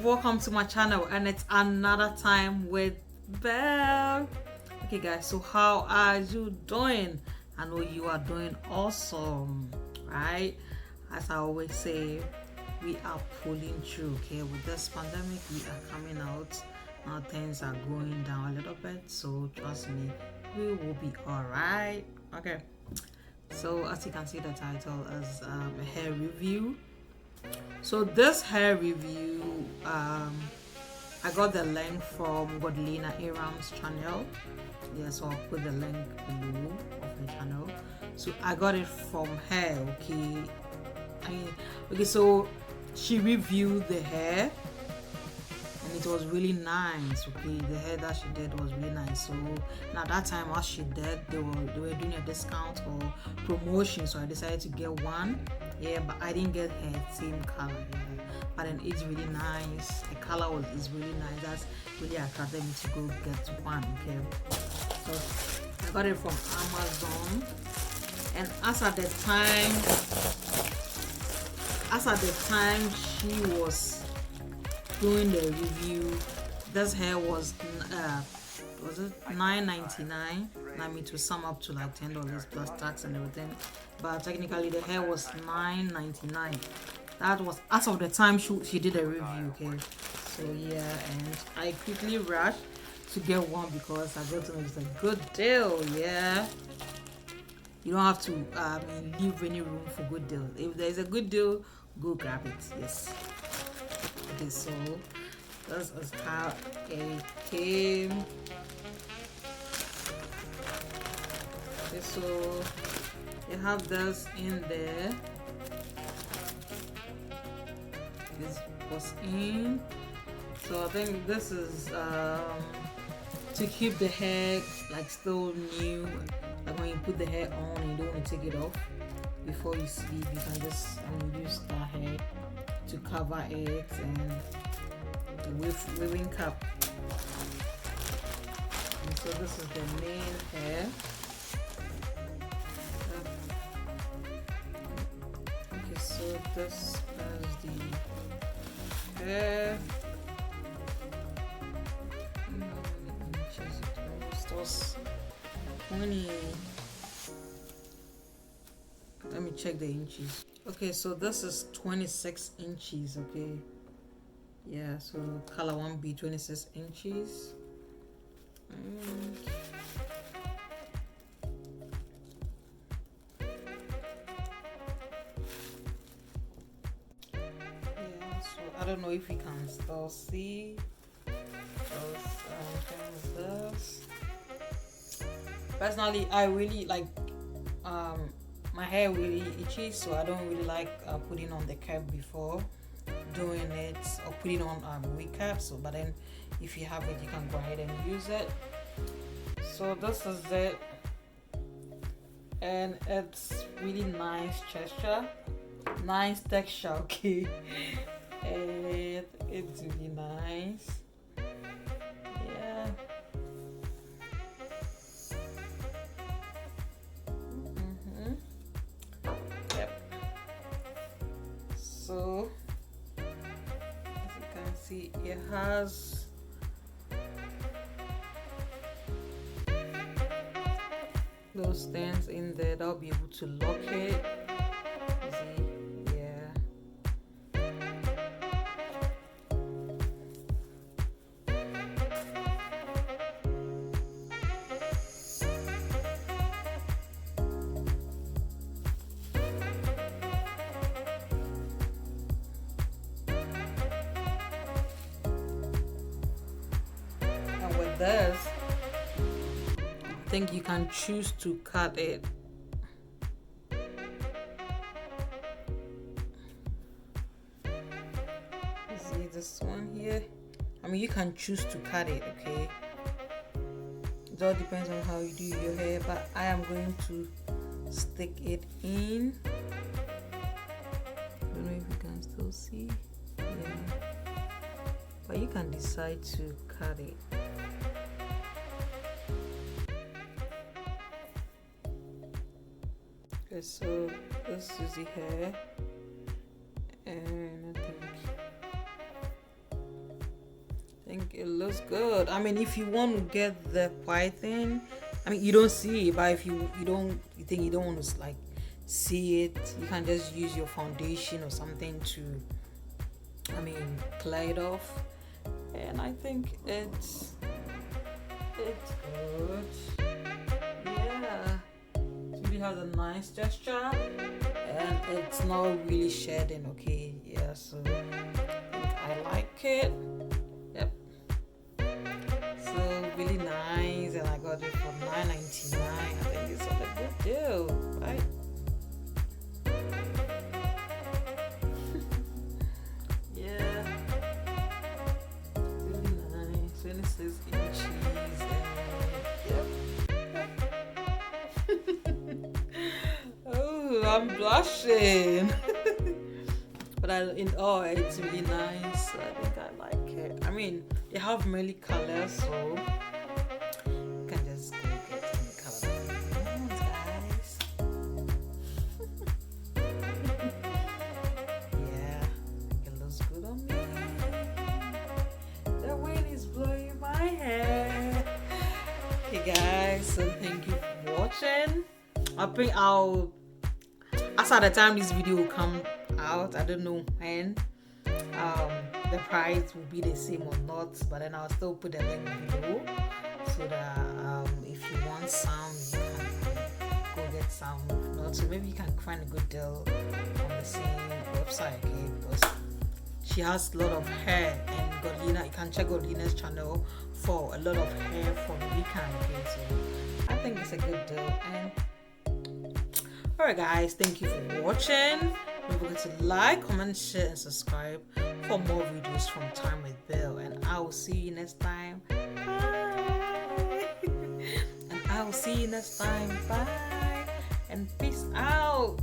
Welcome to my channel, and it's another time with BEL. Okay guys, so how are you doing? I know you are doing awesome, right? As I always say, we are pulling through. Okay, with this pandemic we are coming out now. Things are going down a little bit, so trust me, we will be all right. Okay, so as you can see, the title is a hair review. So this hair review, I got the link from Godlina Aram's channel. Yeah, so I'll put the link below of the channel. So I got it from her. Okay, so she reviewed the hair and it was really nice. Okay, the hair that she did was really nice. So now that time, as she did, they were doing a discount or promotion, so I decided to get one. Yeah, but I didn't get her same color. Yeah. But then it's really nice. The color is really nice. That's really attracted me to go get one. Okay, so I got it from Amazon, and as at the time she was doing the review, this hair was it $9.99? I mean, to sum up to like $10 plus tax and everything, but technically the hair was $9.99. That was as of the time she did a review. Okay, so yeah, and I quickly rushed to get one because I got to know it's a good deal. Yeah, you don't have to leave any room for good deal. If there's a good deal, go grab it. Yes. Okay, so this is how it came. Okay, so you have this in there. This was in. So I think this is to keep the hair like still new. Like when you put the hair on and you don't want to take it off before you sleep, you can just use that hair to cover it, and the weaving cap. And so this is the main hair. Okay, so this is the hair. It was 20. Let me check the inches. Okay, so this is 26 inches. Okay, yeah, so color 1B 26 inches. Yeah, so I don't know if you can still see this. Personally, I really like my hair really itchy, so I don't really like putting on the cap before doing it, or putting on wig cap. So but then if you have it, you can go ahead and use it. So this is it, and it's really nice texture, nice texture. Okay, and it's really nice. Yeah. So as you can see, it has those stands in there that'll be able to lock it. See, yeah. With this, I think you can choose to cut it. See this one here? I mean, you can choose to cut it. Okay, it all depends on how you do your hair, but I am going to stick it in. I don't know if you can still see. Yeah, but you can decide to cut it. Okay, so this is the hair, and I think it looks good. I mean, if you want to get the white thing, I mean, you don't see it, but if you think you don't want to like see it, you can just use your foundation or something to, I mean, clear it off. And I think it's good. Yeah, it really has a nice texture, and it's not really shedding. Okay, yeah, so I like it. Yep. So really nice, and I got it for $9.99. I think it's a good deal, right? Yeah, really nice. 26 inches. Yep. Oh, I'm blushing. But it's really nice. I think I like it. I mean, they have many colors, so you can just go get any color that you want, guys. Yeah, it looks good on me. The wind is blowing my hair. Okay, guys, so thank you for watching. I think as at the time this video will come out, I don't know when the price will be the same or not, but then I'll still put the link below so that if you want some, you can go get some. If not, so maybe you can find a good deal on the same website, okay? Because she has a lot of hair, and Godlina, you can check Godlina's channel for a lot of hair from the weekend, okay? So I think it's a good deal. And alright, guys, thank you for watching. Don't forget to like, comment, share, and subscribe for more videos from Time with BEL. And I will see you next time. Bye. And I will see you next time. Bye. And peace out.